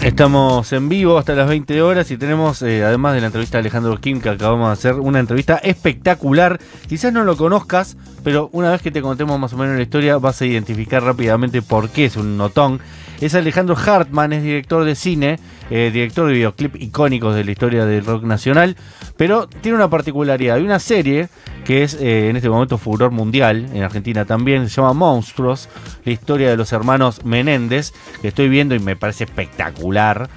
Estamos en vivo hasta las 20 horas y tenemos, además de la entrevista de Alejandro Kim que acabamos de hacer, una entrevista espectacular. Quizás no lo conozcas, pero una vez que te contemos más o menos la historia vas a identificar rápidamente por qué es un notón. Es Alejandro Hartman, es director de cine, director de videoclip icónicos de la historia del rock nacional, pero tiene una particularidad. Hay una serie que es en este momento furor mundial, en Argentina también, se llama Monstruos, la historia de los hermanos Menéndez, que estoy viendo y me parece espectacular.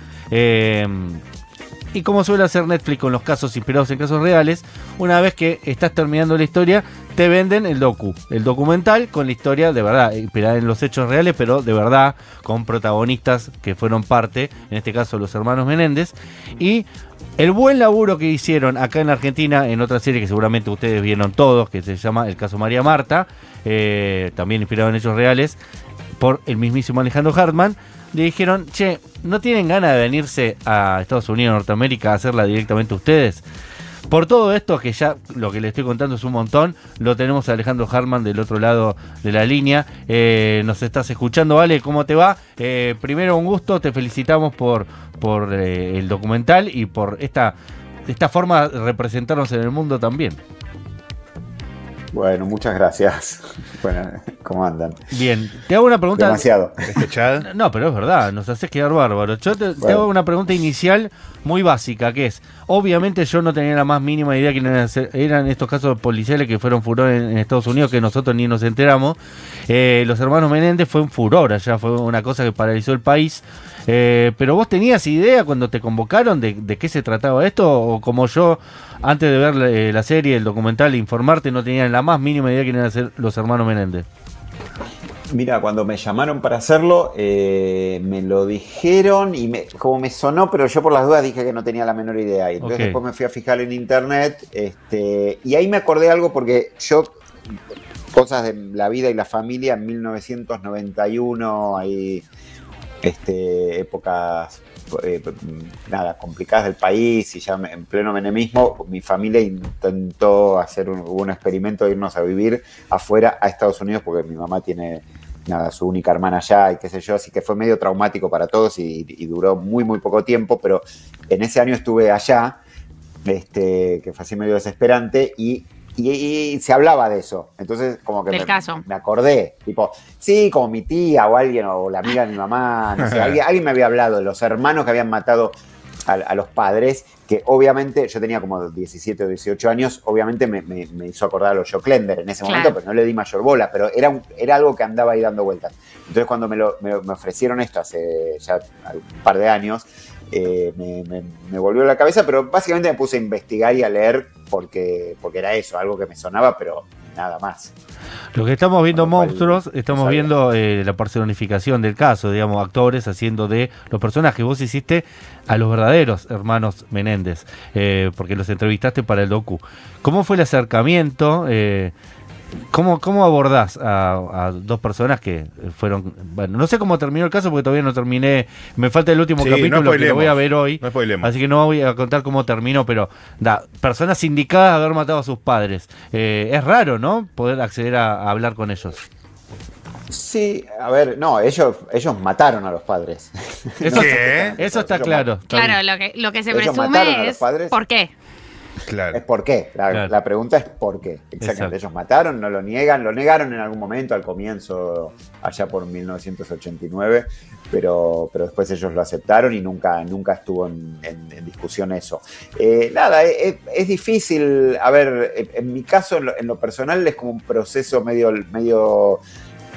Y como suele hacer Netflix con los casos inspirados en casos reales, una vez que estás terminando la historia, te venden el documental con la historia de verdad, inspirada en los hechos reales, pero de verdad, con protagonistas que fueron parte, en este caso los hermanos Menéndez, y el buen laburo que hicieron acá en Argentina, en otra serie que seguramente ustedes vieron todos, que se llama El caso María Marta, también inspirado en hechos reales, por el mismísimo Alejandro Hartman. Le dijeron, che, ¿no tienen ganas de venirse a Estados Unidos, Norteamérica, a hacerla directamente ustedes? Por todo esto, que ya lo que le estoy contando es un montón, lo tenemos a Alejandro Hartman del otro lado de la línea. Nos estás escuchando, Ale, ¿cómo te va? Primero, un gusto, te felicitamos por el documental y por esta forma de representarnos en el mundo también. Bueno, muchas gracias. Bueno, ¿cómo andan? Bien, te hago una pregunta. Demasiado. No, pero es verdad, nos haces quedar bárbaro. Yo te hago una pregunta inicial muy básica, que es, obviamente yo no tenía la más mínima idea que eran estos casos policiales que fueron furor en Estados Unidos, que nosotros ni nos enteramos. Los hermanos Menéndez fue un furor allá, fue una cosa que paralizó el país. Pero vos tenías idea cuando te convocaron de qué se trataba esto, o como yo, antes de ver la serie, el documental, informarte, no tenían la más mínima idea que iban a ser los hermanos Menéndez. Mira, cuando me llamaron para hacerlo, me lo dijeron y como me sonó, pero yo por las dudas dije que no tenía la menor idea. Y entonces después me fui a fijar en internet, y ahí me acordé algo porque yo, cosas de la vida y la familia, en 1991, ahí épocas complicadas del país y ya en pleno menemismo, mi familia intentó hacer un experimento de irnos a vivir afuera a Estados Unidos porque mi mamá tiene su única hermana allá y qué sé yo, así que fue medio traumático para todos y duró muy muy poco tiempo, pero en ese año estuve allá, que fue así medio desesperante y se hablaba de eso, entonces como que me acordé, tipo, sí, como mi tía o alguien, o la amiga de mi mamá, no sé, alguien me había hablado de los hermanos que habían matado a los padres, que obviamente, yo tenía como 17 o 18 años, obviamente me hizo acordar a los Joclender en ese momento, pero no le di mayor bola, pero era algo que andaba ahí dando vueltas. Entonces cuando me ofrecieron esto hace ya un par de años, me volvió la cabeza, pero básicamente me puse a investigar y a leer porque era eso, algo que me sonaba, pero nada más. Lo que estamos viendo, Monstruos, estamos viendo la personificación del caso, digamos, actores haciendo de los personajes. Vos hiciste a los verdaderos hermanos Menéndez, porque los entrevistaste para el docu. ¿Cómo fue el acercamiento? ¿Cómo abordás a dos personas que fueron... Bueno, no sé cómo terminó el caso porque todavía no terminé. Me falta el último capítulo que lo voy a ver hoy. No, así que no voy a contar cómo terminó, pero personas indicadas de haber matado a sus padres. Es raro, ¿no? Poder acceder a hablar con ellos. Sí, a ver, no, ellos mataron a los padres. Eso está claro. Claro, lo que se presume es ¿por qué? Claro. Es por qué. La pregunta es por qué. Exactamente. Ellos mataron, no lo niegan, lo negaron en algún momento al comienzo, allá por 1989, pero después ellos lo aceptaron y nunca estuvo en discusión eso. Es difícil. A ver, en mi caso, en lo personal, es como un proceso medio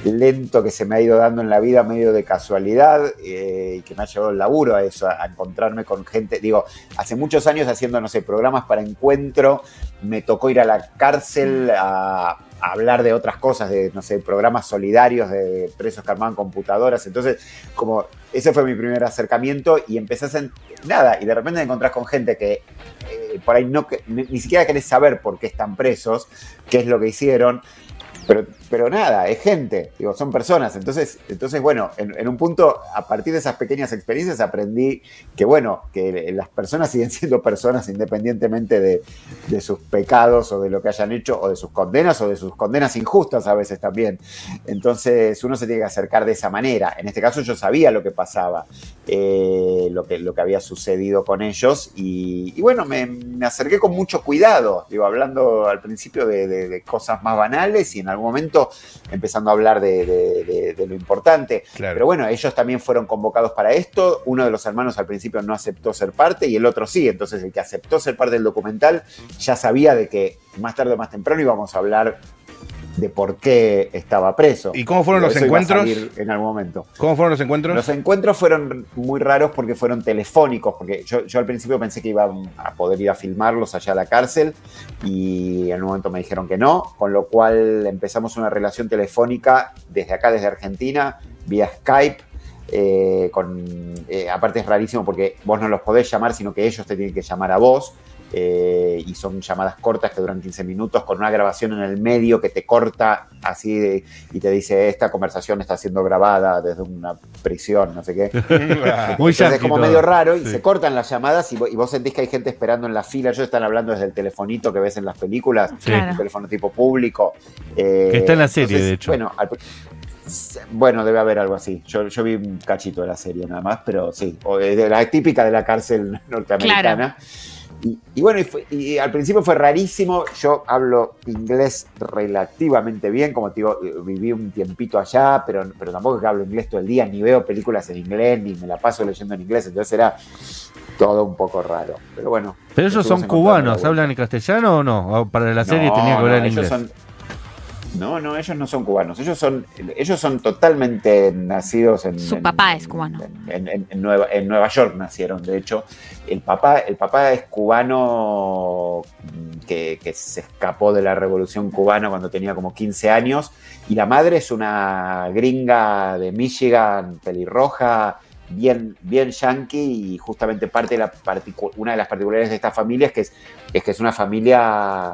lento que se me ha ido dando en la vida, medio de casualidad, y que me ha llevado el laburo a eso, a encontrarme con gente. Digo, hace muchos años haciendo, no sé, programas para Encuentro, me tocó ir a la cárcel a hablar de otras cosas, de, no sé, programas solidarios de presos que armaban computadoras. Entonces, como ese fue mi primer acercamiento y empezás y de repente te encontrás con gente que por ahí ni siquiera querés saber por qué están presos, qué es lo que hicieron. Pero nada, es gente, digo, son personas. Entonces bueno, en un punto, a partir de esas pequeñas experiencias, aprendí que, bueno, que las personas siguen siendo personas independientemente de sus pecados o de lo que hayan hecho, o de sus condenas injustas a veces también. Entonces uno se tiene que acercar de esa manera. En este caso yo sabía lo que pasaba, lo que había sucedido con ellos, y bueno, me acerqué con mucho cuidado, digo, hablando al principio de cosas más banales y en algún momento empezando a hablar de lo importante. Claro. Pero bueno, ellos también fueron convocados para esto. Uno de los hermanos al principio no aceptó ser parte y el otro sí. Entonces el que aceptó ser parte del documental ya sabía de que más tarde o más temprano íbamos a hablar de por qué estaba preso. ¿Y cómo fueron los encuentros? En algún momento. ¿Cómo fueron los encuentros? Los encuentros fueron muy raros porque fueron telefónicos, porque yo al principio pensé que iba a poder ir a filmarlos allá a la cárcel y en un momento me dijeron que no, con lo cual empezamos una relación telefónica desde acá, desde Argentina, vía Skype. Aparte es rarísimo porque vos no los podés llamar, sino que ellos te tienen que llamar a vos. Y son llamadas cortas que duran 15 minutos con una grabación en el medio que te corta así y te dice: esta conversación está siendo grabada desde una prisión, no sé qué. Muy Entonces es como medio raro y sí. Se cortan las llamadas y vos sentís que hay gente esperando en la fila. Ellos están hablando desde el telefonito que ves en las películas, Claro. un teléfono tipo público. Que está en la serie, de hecho. Bueno, debe haber algo así. Yo vi un cachito de la serie nada más, pero sí, de la típica de la cárcel norteamericana. Claro. Y bueno, y al principio fue rarísimo. Yo hablo inglés relativamente bien, como te digo, viví un tiempito allá, pero tampoco es que hablo inglés todo el día, ni veo películas en inglés, ni me la paso leyendo en inglés, entonces era todo un poco raro. Pero bueno. Pero ellos son cubanos, ¿hablan en castellano o no? ¿O para la serie tenía que hablar en inglés? No, ellos no son cubanos. Ellos son totalmente nacidos en... Su papá es cubano. En Nueva York nacieron, de hecho. El papá es cubano que se escapó de la Revolución Cubana cuando tenía como 15 años. Y la madre es una gringa de Michigan, pelirroja, bien yankee. Y justamente una de las particularidades de esta familia es que es una familia...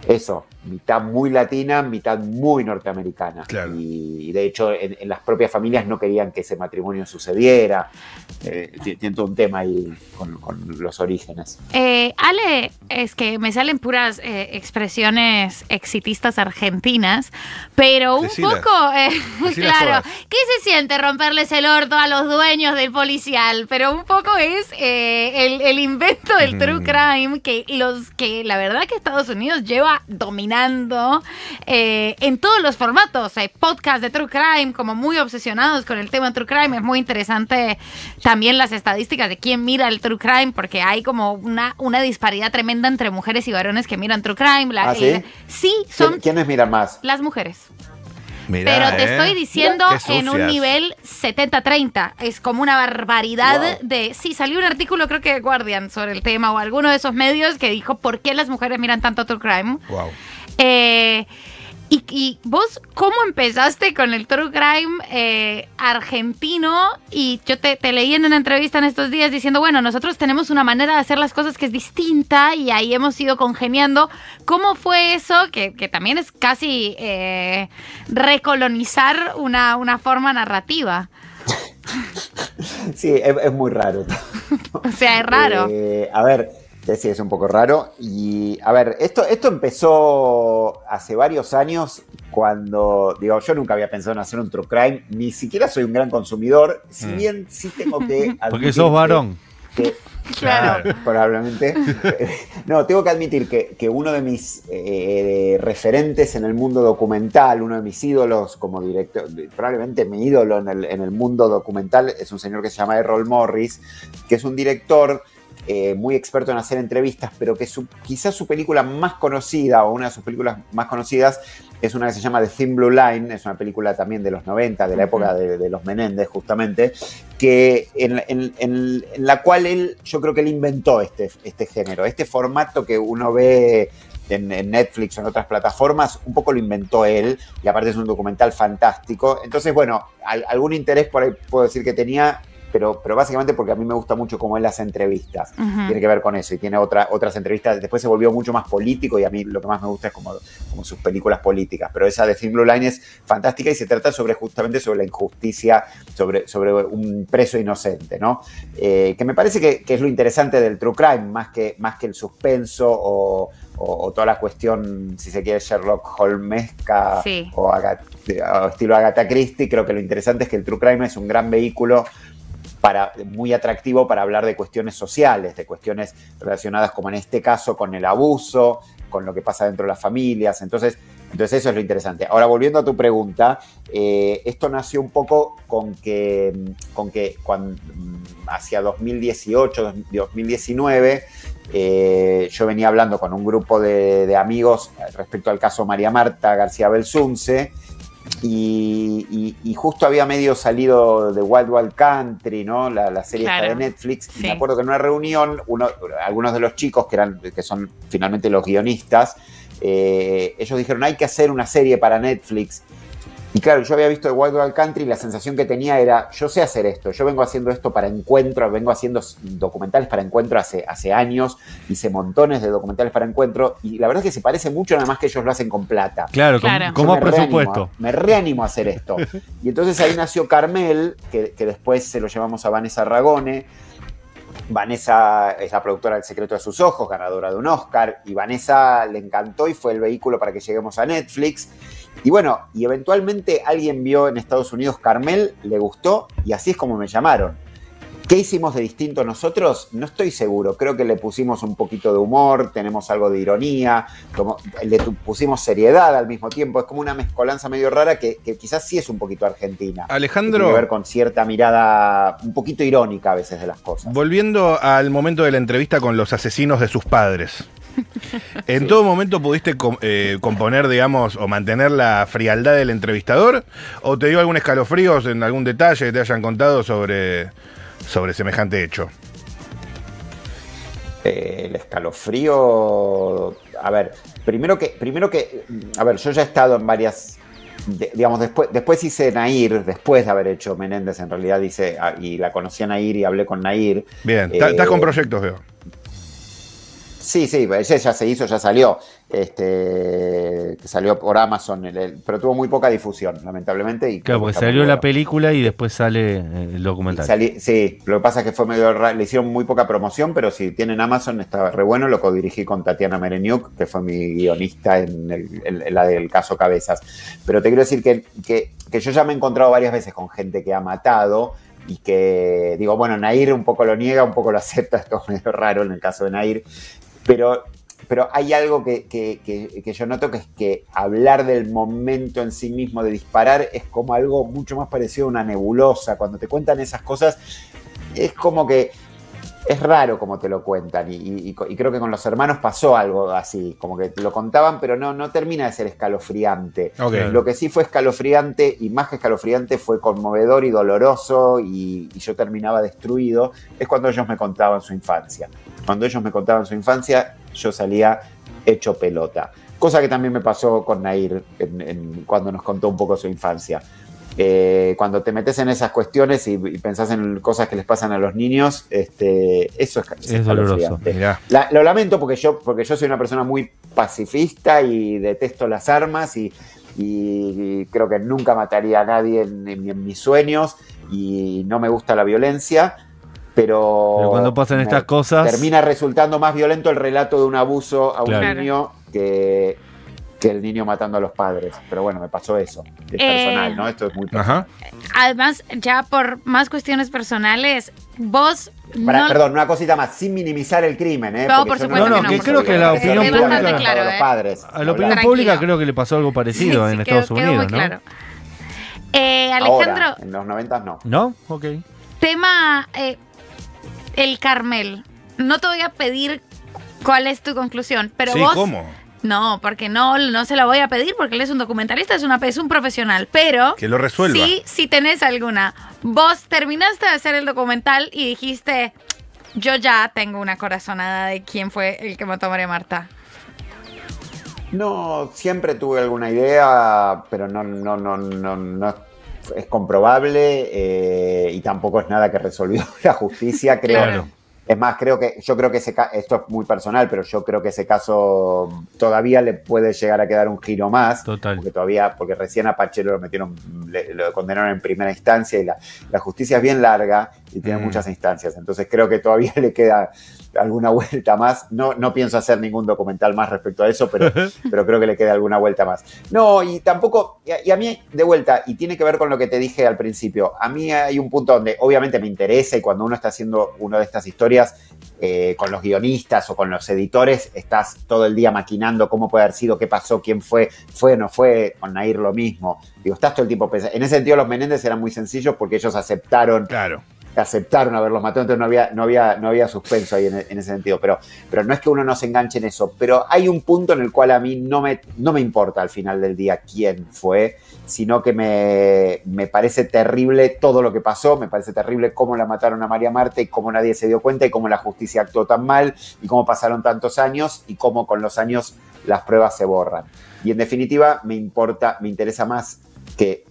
Eso, mitad muy latina, mitad muy norteamericana. Claro. Y de hecho en las propias familias no querían que ese matrimonio sucediera. Tiene todo un tema ahí con los orígenes. Ale, es que me salen puras expresiones exitistas argentinas, pero un Decilas. poco, claro, todas. ¿qué se siente romperles el orto a los dueños del policial? Pero un poco es el invento del true crime que la verdad que Estados Unidos lleva dominando en todos los formatos. Podcast de true crime, como muy obsesionados con el tema true crime. Es muy interesante también las estadísticas de quién mira el true crime, porque hay como una disparidad tremenda entre mujeres y varones que miran true crime. ¿Sí? Sí, son ¿Quiénes miran más? las mujeres. Mirá, Pero te estoy diciendo Qué en un sucias. nivel 70-30. Es como una barbaridad Wow. Sí, salió un artículo, creo que de Guardian, sobre el tema, o alguno de esos medios que dijo por qué las mujeres miran tanto true crime. Wow. Y vos, ¿cómo empezaste con el true crime argentino? Y yo te leí en una entrevista en estos días diciendo, bueno, nosotros tenemos una manera de hacer las cosas que es distinta y ahí hemos ido congeniando. ¿Cómo fue eso? Que también es casi recolonizar una forma narrativa. Sí, es muy raro. O sea, es raro. A ver, sí, es un poco raro. Y a ver, esto empezó hace varios años cuando, digo, yo nunca había pensado en hacer un true crime, ni siquiera soy un gran consumidor, si bien sí tengo que admitir Porque sos varón. Claro. Probablemente. No, tengo que admitir que uno de mis referentes en el mundo documental, uno de mis ídolos como director, probablemente mi ídolo en el mundo documental, es un señor que se llama Errol Morris, que es un director muy experto en hacer entrevistas, pero que quizás su película más conocida, o una de sus películas más conocidas, es una que se llama The Thin Blue Line. Es una película también de los 90, de la época de los Menéndez, justamente, que en la cual yo creo que él inventó este género, este formato que uno ve en Netflix o en otras plataformas, un poco lo inventó él, y aparte es un documental fantástico. Entonces, bueno, algún interés por ahí puedo decir que tenía. pero básicamente porque a mí me gusta mucho cómo él hace entrevistas. Ujú. Tiene que ver con eso y tiene otras entrevistas. Después se volvió mucho más político y a mí lo que más me gusta es como sus películas políticas. Pero esa de Thin Blue Line es fantástica y se trata justamente sobre la injusticia, sobre un preso inocente, ¿no? Que me parece que es lo interesante del true crime, más que el suspenso o toda la cuestión, si se quiere, Sherlock Holmesca Sí. o estilo Agatha Christie. Creo que lo interesante es que el true crime es un gran vehículo muy atractivo para hablar de cuestiones sociales, de cuestiones relacionadas, como en este caso, con el abuso, con lo que pasa dentro de las familias. Entonces eso es lo interesante. Ahora, volviendo a tu pregunta, esto nació un poco con que cuando, hacia 2018, 2019, yo venía hablando con un grupo de amigos respecto al caso María Marta García Belsunce, y justo había medio salido de Wild Wild Country, ¿no? La serie Claro. esta de Netflix. Sí. Y me acuerdo que en una reunión, algunos de los chicos que son finalmente los guionistas, ellos dijeron, hay que hacer una serie para Netflix. Y claro, yo había visto The Wild Wild Country y la sensación que tenía era, yo sé hacer esto, yo vengo haciendo esto para Encuentro, vengo haciendo documentales para Encuentro hace años, hice montones de documentales para Encuentro, y la verdad es que se parece mucho, nada más que ellos lo hacen con plata. Claro, Claro. con más Yo presupuesto. me reanimo a hacer esto. Y entonces ahí nació Carmel, que después se lo llevamos a Vanessa Ragone. Vanessa es la productora del Secreto de sus Ojos, ganadora de un Oscar, y Vanessa le encantó y fue el vehículo para que lleguemos a Netflix. Y bueno, y eventualmente alguien vio en Estados Unidos Carmel, le gustó, y así es como me llamaron. ¿Qué hicimos de distinto nosotros? No estoy seguro. Creo que le pusimos un poquito de humor, tenemos algo de ironía, le pusimos seriedad al mismo tiempo. Es como una mezcolanza medio rara que quizás sí es un poquito argentina. Alejandro, Tiene que ver con cierta mirada un poquito irónica a veces de las cosas. volviendo al momento de la entrevista con los asesinos de sus padres. ¿En todo momento pudiste componer, digamos, o mantener la frialdad del entrevistador? ¿O te dio algún escalofrío en algún detalle que te hayan contado sobre semejante hecho? El escalofrío, a ver, primero que, a ver, yo ya he estado en varias, digamos, después hice Nair, después de haber hecho Menéndez, en realidad hice, y la conocí a Nair y hablé con Nair. Bien, estás con proyectos, veo. Sí, ese ya se hizo, ya salió, que salió por Amazon, pero tuvo muy poca difusión, lamentablemente. Y Claro, porque salió la película y después sale el documental. Sí, lo que pasa es que fue medio raro, le hicieron muy poca promoción, pero si tienen Amazon está re bueno, lo codirigí con Tatiana Mereniuk, que fue mi guionista en la del caso Cabezas. Pero te quiero decir que yo ya me he encontrado varias veces con gente que ha matado y que, digo, bueno, Nair un poco lo niega, un poco lo acepta, esto es medio raro en el caso de Nair, pero hay algo que yo noto, que es que hablar del momento en sí mismo de disparar es como algo mucho más parecido a una nebulosa. Cuando te cuentan esas cosas, es como que es raro como te lo cuentan. Y creo que con los hermanos pasó algo así, como que te lo contaban, pero no termina de ser escalofriante. Okay. Lo que sí fue escalofriante, y más que escalofriante, fue conmovedor y doloroso, y yo terminaba destruido, es cuando ellos me contaban su infancia. Cuando ellos me contaban su infancia, yo salía hecho pelota. Cosa que también me pasó con Nair cuando nos contó un poco su infancia. Cuando te metes en esas cuestiones y pensás en cosas que les pasan a los niños, eso es doloroso. Mirá. Lo lamento porque yo soy una persona muy pacifista y detesto las armas y creo que nunca mataría a nadie en mis sueños y no me gusta la violencia. Pero cuando pasan estas cosas, termina resultando más violento el relato de un abuso a un Claro. niño que el niño matando a los padres. Pero bueno, me pasó eso. Es personal, ¿no? Esto es muy personal. Ajá. Además, ya por más cuestiones personales, vos Perdón, una cosita más, sin minimizar el crimen, ¿eh? No, Porque por yo supuesto que no, que creo que la opinión es pública- bastante claro, a los ¿eh? padres. a la opinión Tranquilo. pública creo que le pasó algo parecido en Estados quedó Unidos, muy ¿no? claro. Alejandro, Ahora, en los 90 no. ¿No? Ok. tema el Carmel. No te voy a pedir cuál es tu conclusión, pero Sí, vos... ¿cómo? No, porque no se la voy a pedir porque él es un documentalista, es un profesional, pero... Que lo resuelva. Sí, si tenés alguna. Vos terminaste de hacer el documental y dijiste, yo ya tengo una corazonada de quién fue el que mató a María Marta. No, siempre tuve alguna idea, pero no es comprobable y tampoco es nada que resolvió la justicia, creo. Claro. Es más, yo creo que esto es muy personal, pero yo creo que ese caso todavía le puede llegar a quedar un giro más. Total. Porque recién a Pachelo lo condenaron en primera instancia y la justicia es bien larga y tiene muchas instancias. Entonces creo que todavía le queda alguna vuelta más. No pienso hacer ningún documental más respecto a eso, pero creo que le queda alguna vuelta más. No, y tampoco, y a mí, de vuelta, y tiene que ver con lo que te dije al principio, a mí hay un punto donde obviamente me interesa y cuando uno está haciendo una de estas historias, con los guionistas o con los editores, estás todo el día maquinando cómo puede haber sido, qué pasó, quién fue o no fue, con Nair lo mismo. Digo, estás todo el tiempo pensando. En ese sentido, los Menéndez eran muy sencillos porque ellos aceptaron haberlos matado, entonces no había suspenso ahí en ese sentido, pero no es que uno no se enganche en eso, pero hay un punto en el cual a mí no me importa al final del día quién fue, sino que me parece terrible todo lo que pasó, me parece terrible cómo la mataron a María Marta y cómo nadie se dio cuenta y cómo la justicia actuó tan mal y cómo pasaron tantos años y cómo con los años las pruebas se borran. Y en definitiva me interesa más que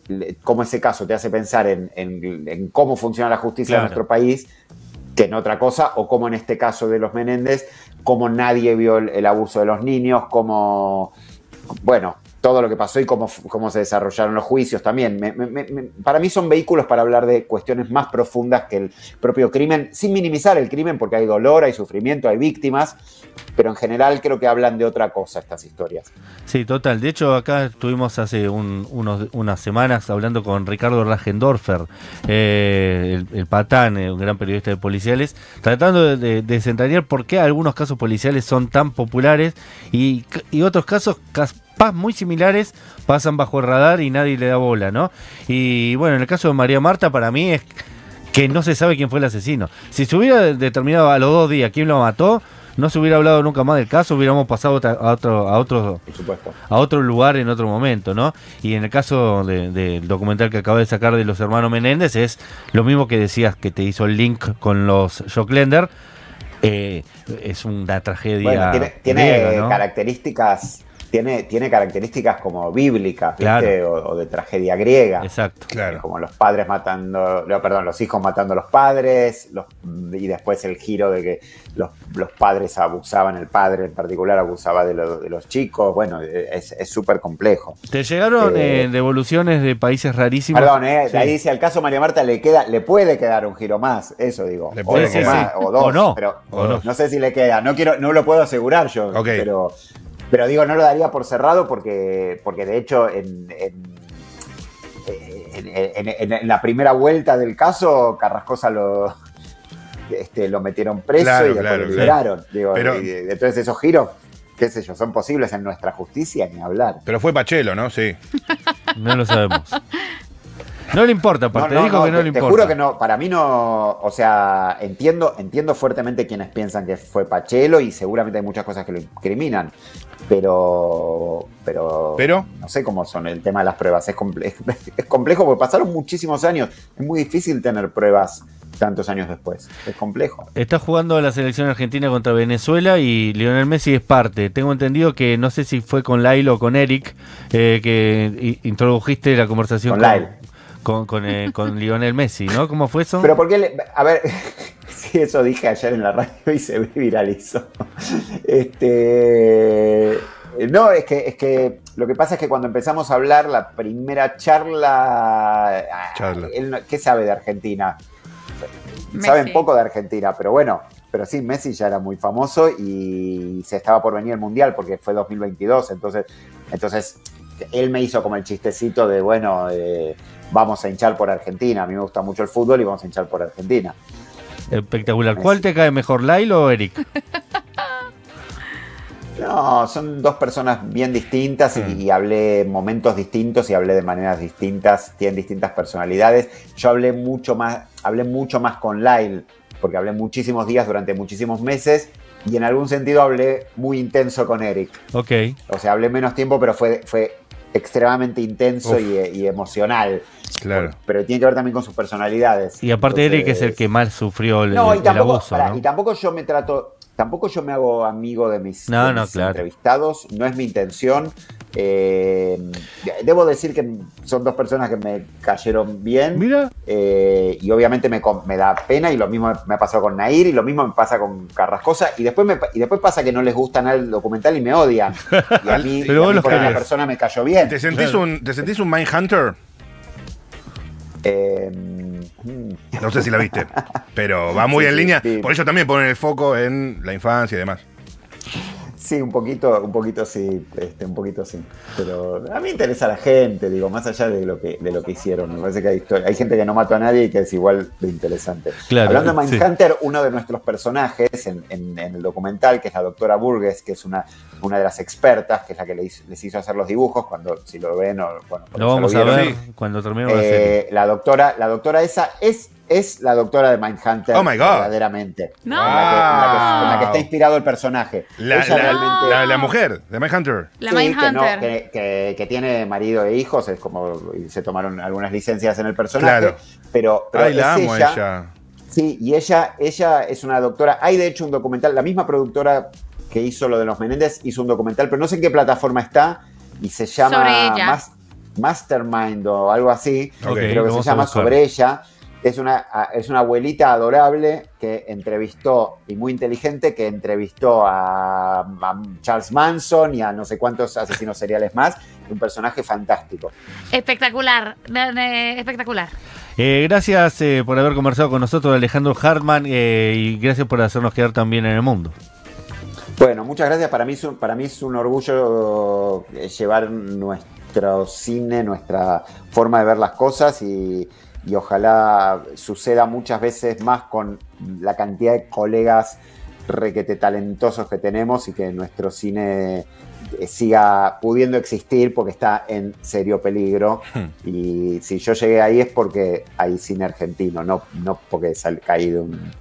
cómo ese caso te hace pensar en cómo funciona la justicia de nuestro país que en otra cosa, o como en este caso de los Menéndez, cómo nadie vio el abuso de los niños, cómo, bueno, todo lo que pasó y cómo se desarrollaron los juicios también. Para mí son vehículos para hablar de cuestiones más profundas que el propio crimen, sin minimizar el crimen, porque hay dolor, hay sufrimiento, hay víctimas, pero en general creo que hablan de otra cosa estas historias. Sí, total. De hecho, acá estuvimos hace unas semanas hablando con Ricardo Rajendorfer, el patán, un gran periodista de policiales, tratando de desentrañar por qué algunos casos policiales son tan populares y otros casos muy similares pasan bajo el radar y nadie le da bola, ¿no? Y bueno, en el caso de María Marta, para mí es que no se sabe quién fue el asesino. Si se hubiera determinado a los 2 días quién lo mató, no se hubiera hablado nunca más del caso, hubiéramos pasado a otro lugar en otro momento, ¿no? Y en el caso del documental que acabo de sacar de los hermanos Menéndez, es lo mismo que decías, que te hizo el link con los Joclender. Es una tragedia. Bueno, tiene griega, ¿no? características. Tiene características como bíblicas, ¿viste? Claro. O de tragedia griega. Exacto. Claro. Como los hijos matando a los padres, y después el giro de que los padres abusaban, el padre en particular abusaba de los chicos. Bueno, es súper complejo. ¿Te llegaron devoluciones de países rarísimos? Perdón, Sí. ahí dice, al caso María Marta le puede quedar un giro más, eso digo. Le puede quedar. O dos, O no. pero O no. no sé si le queda. No lo puedo asegurar yo, Ok. pero digo, no lo daría por cerrado porque de hecho en la primera vuelta del caso Carrascosa lo metieron preso Claro, y después claro, lo liberaron. sí. Digo, Pero- entonces esos giros, qué sé yo, son posibles en nuestra justicia, ni hablar. Pero fue Pachelo, ¿no? Sí. No lo sabemos. No le importa, aparte, dijo que no le te importa. juro que no, para mí no, o sea, entiendo fuertemente quienes piensan que fue Pachelo y seguramente hay muchas cosas que lo incriminan, pero no sé cómo son el tema de las pruebas, es complejo porque pasaron muchísimos años, es muy difícil tener pruebas tantos años después, es complejo. Está jugando la selección argentina contra Venezuela y Lionel Messi es parte. Tengo entendido que, no sé si fue con Lailo o con Eric, que introdujiste la conversación Con Lail. con Lionel Messi, ¿no? ¿Cómo fue eso? Pero porque, a ver, sí, eso dije ayer en la radio y se viralizó. No, es que lo que pasa es que cuando empezamos a hablar, la primera charla. ¿Qué sabe de Argentina? Messi. Saben poco de Argentina, pero bueno, pero sí, Messi ya era muy famoso y se estaba por venir el Mundial porque fue 2022, entonces él me hizo como el chistecito de, bueno, vamos a hinchar por Argentina, a mí me gusta mucho el fútbol y vamos a hinchar por Argentina. Espectacular. Messi. ¿Cuál te cae mejor, Lailo o Eric? No, son dos personas bien distintas y hablé momentos distintos y hablé de maneras distintas, tienen distintas personalidades. Yo hablé mucho más con Lail, porque hablé muchísimos días durante muchísimos meses y en algún sentido hablé muy intenso con Eric. Ok. O sea, hablé menos tiempo, pero fue extremadamente intenso y emocional. Claro. Pero tiene que ver también con sus personalidades. Y aparte Entonces, Eric es el que más sufrió el y tampoco, abuso, ¿no? y tampoco yo me hago amigo de mis claro. entrevistados, no es mi intención. Debo decir que son dos personas que me cayeron bien. Mira. Y obviamente me da pena, y lo mismo me ha pasado con Nair, y lo mismo me pasa con Carrascosa, y después pasa que no les gusta nada el documental y me odian. Y a mí, Pero vos los por una querés. persona me cayó bien. ¿Te sentís un Mindhunter? No sé si la viste, pero va muy Sí, en sí, línea. sí. Por eso también ponen el foco en la infancia y demás. Sí, un poquito sí, un poquito sí. Pero a mí me interesa la gente, digo, más allá de lo que hicieron. Me parece que hay gente que no mató a nadie y que es igual de interesante. Claro, Hablando de sí. Mindhunter, uno de nuestros personajes en el documental, que es la doctora Burgess, que es una de las expertas, que es la que les hizo hacer los dibujos, cuando si lo ven o bueno, Lo vamos a vieron, ver cuando terminemos la serie. la doctora esa es la doctora de Mindhunter. Oh my God. Verdaderamente. No. En la que está inspirado el personaje. Ella realmente. La mujer de Mindhunter. La Sí, Mindhunter. que tiene marido e hijos, es como y se tomaron algunas licencias en el personaje, Claro. pero Ay, es la amo a ella. Sí, y ella es una doctora. Hay de hecho un documental, la misma productora que hizo lo de los Menéndez hizo un documental, pero no sé en qué plataforma está, y se llama Sobre ella. Mastermind o algo así, Ok, creo lo que se vamos a llama buscar. Sobre ella. Es una abuelita adorable que entrevistó, y muy inteligente, que entrevistó a Charles Manson y a no sé cuántos asesinos seriales más. Un personaje fantástico. Espectacular. Espectacular. Gracias por haber conversado con nosotros, Alejandro Hartman, y gracias por hacernos quedar tan bien en el mundo. Bueno, muchas gracias. Para mí es un orgullo llevar nuestro cine, nuestra forma de ver las cosas, y ojalá suceda muchas veces más con la cantidad de colegas requete talentosos que tenemos, y que nuestro cine siga pudiendo existir, porque está en serio peligro. Y si yo llegué ahí es porque hay cine argentino, no porque caí de un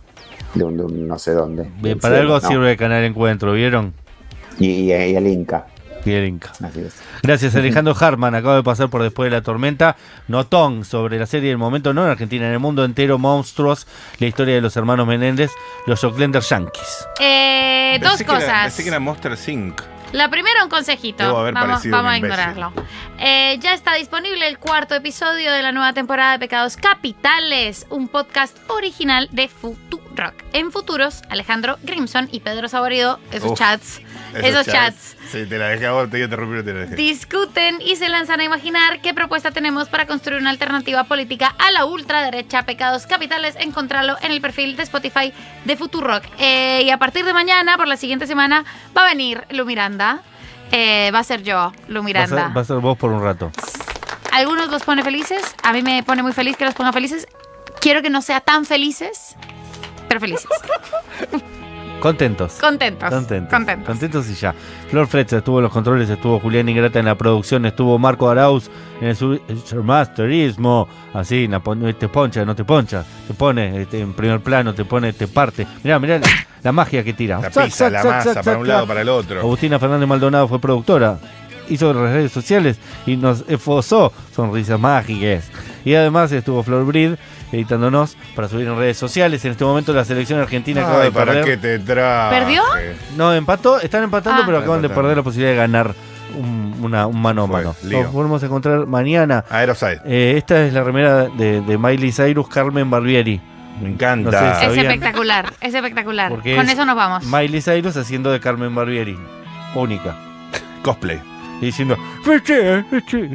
no sé dónde. Bien, del para cielo, algo no. sirve el Canal Encuentro, ¿vieron? Y el Inca. Bien, Inca. Así es. Gracias, Alejandro Hartman. Acaba de pasar por Después de la Tormenta. Notón sobre la serie del momento, no en Argentina, en el mundo entero, Monstruos, la historia de los hermanos Menéndez, los Oaklander Yankees. Dos cosas. Pensé que era Monster Inc. La primera, un consejito. Debo haber parecido Vamos un a imbécil. ignorarlo. Ya está disponible el cuarto episodio de la nueva temporada de Pecados Capitales, un podcast original de Futurock. En Futuros, Alejandro Grimson y Pedro Saborido, esos Uf, chats. Sí, te la dejé ahora, te iba a interrumpir, te la dejé. Discuten y se lanzan a imaginar qué propuesta tenemos para construir una alternativa política a la ultraderecha. Pecados Capitales, encontrarlo en el perfil de Spotify de Futurock. Y a partir de mañana, por la siguiente semana, va a venir Lu Miranda. Va a ser yo, Lu Miranda. Va a ser vos por un rato. Algunos los pone felices. A mí me pone muy feliz que los ponga felices. Quiero que no sea tan felices, pero felices. Contentos. Contentos y ya. Flor Fletcher estuvo en los controles, estuvo Julián Ingrata en la producción, estuvo Marco Arauz en el masterismo. Así, te poncha, no te poncha. Te pone en primer plano, te parte. Mirá la magia que tira. La pizza, la masa, para un lado, para el otro. Agustina Fernández Maldonado fue productora. Hizo las redes sociales y nos esforzó. Sonrisas mágicas. Y además estuvo Flor Brid editándonos para subir en redes sociales. En este momento la selección argentina acaba Ay, de ¿para perder. qué te traje? ¿Perdió? No, empató, están empatando, pero acaban de empatando. perder la posibilidad de ganar un mano a Fue, mano. lío. Nos volvemos a encontrar mañana. Aeroside. Esta es la remera de Miley Cyrus, Carmen Barbieri. Me encanta. No sé si Es ¿sabían? espectacular, es espectacular. Porque Con es eso nos vamos. Miley Cyrus haciendo de Carmen Barbieri. Única. Cosplay. Y diciendo, "Peche, peche".